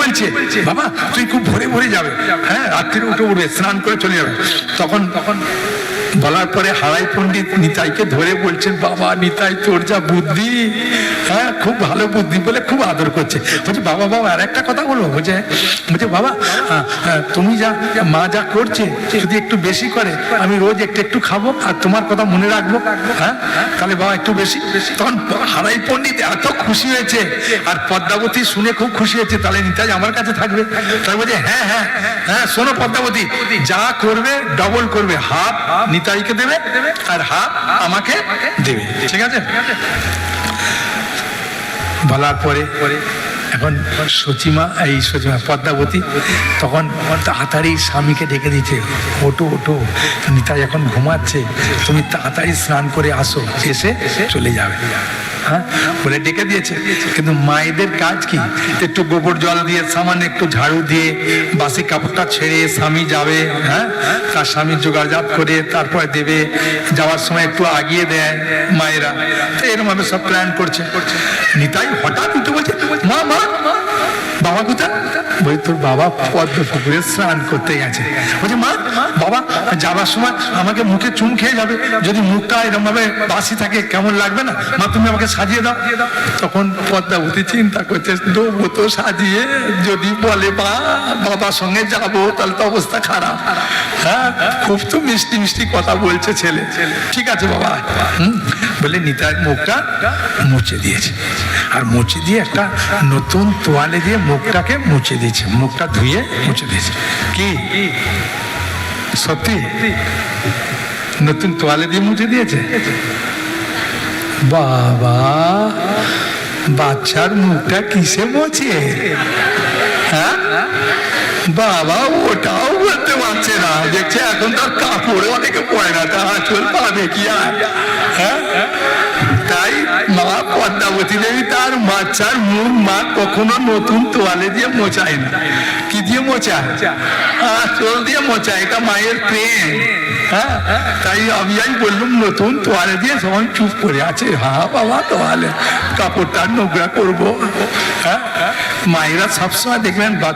বলছে, বাবা তুই খুব ভোরে ভোরে যাবে, হ্যাঁ রাত্রিরে উঠে উঠবে, স্নান করে চলে যাবে। তখন বলার পরে হারাই পণ্ডিত নিতাইকে ধরে বলছেন, বাবা নিতাই তোর যা বুদ্ধি, হ্যাঁ খুব ভালো বুদ্ধি, বলে খুব আদর করছে। বলছে বাবা বাবা আর একটা কথা বলবো। বলছে বাবা তুমি যা মা যা করছে যদি একটু বেশি করে আমি রোজ একটু একটু খাবো আর তোমার কথা মনে রাখবো, হ্যাঁ তাহলে বাবা একটু বেশি। তখন হারাই পণ্ডিত এত খুশি হয়েছে আর পদ্মাবতী শুনে খুব খুশি হয়েছে, তাহলে নিতাই আমার কাছে থাকবে। তাই বলছে হ্যাঁ হ্যাঁ হ্যাঁ শোনো পদ্মাবতী, যা করবে ডবল করবে, হাফ নিতাইকে দেবে আর হাফ আমাকে দেবে, ঠিক আছে? বলার পরে এখন সচিমা পদ্মাবতী তখন তাড়াতাড়ি স্বামীকে ডেকে দিচ্ছে, ওঠো ওঠো নিতাই এখন ঘুমাচ্ছে, তুমি তাড়াতাড়ি স্নান করে আসো, এসে চলে যাবে, হ্যাঁ বলে ডেকে দিয়েছে। কিন্তু মায়েদের কাজ কি, একটু গোবর জল দিয়ে সামান্য একটু ঝাড়ু দিয়ে বাসি কাপড়টা ছেড়ে স্বামী যাবে, হ্যাঁ তার স্বামীর জোগাড়জাত করে তারপরে দেবে, যাওয়ার সময় একটু আগিয়ে দেয় মায়েরা, তো এরকম ভাবে সব প্ল্যান করছে। নিতাই হঠাৎ উঠে বলছে, মা মা বাবা কোথায়? বলি তোর বাবা পদ্ম পুকুরে স্নান করতে গেছে। বলছে মা বাবা যাবার সময় আমাকে মুখে চুন খেয়ে যাবে, যদি মুখটা এরকম ভাবে বাসি থাকে কেমন লাগবে না, মা তুমি আমাকে সাজিয়ে দাও। তখন পদ্মাবতী চিন্তা করছে, দেবো তো সাজিয়ে, যদি বলে বা বাবার সঙ্গে যাবো তাহলে তো অবস্থা খারাপ, হ্যাঁ খুব তো মিষ্টি মিষ্টি কথা বলছে ছেলে, ঠিক আছে বাবা। বলে নিতাইয়ের মুখটা মুছে দিয়েছে, আর মুছে দিয়ে একটা নতুন তোয়ালে দিয়ে মুখটাকে মুছে দিয়েছে, মুখটা ধুয়ে মুছে দিয়েছে। কি সত্যি নতুন তোয়ালে দিয়ে মুছে দিয়েছে? বাবা বাচ্চার মুখটা কিসে মোছে? হ্যাঁ বাবা ওটাও বলতে পারছে না, দেখছে এখন তার কাপড়ে অনেকে পয়নাটা আঁচল পাবে কি আর, হ্যাঁ তাই মা পদ্মাবতী দেবী তার বাচ্চার মুখ মা কখনো নতুন তোয়ালে দিয়ে মোছায় না। কি দিয়ে মোছায়? আঁচল দিয়ে মোছায়, এটা মায়ের প্রেম। হ্যাঁ তাই আমি বললাম নতুন তোয়ালে দিয়ে সবাই চুপ করে আছে, হ্যাঁ বাবা তোয়ালে কাপড়টা নোংরা করবো। হ্যাঁ মায়েরা সবসময় দেখবেন বাচ্চা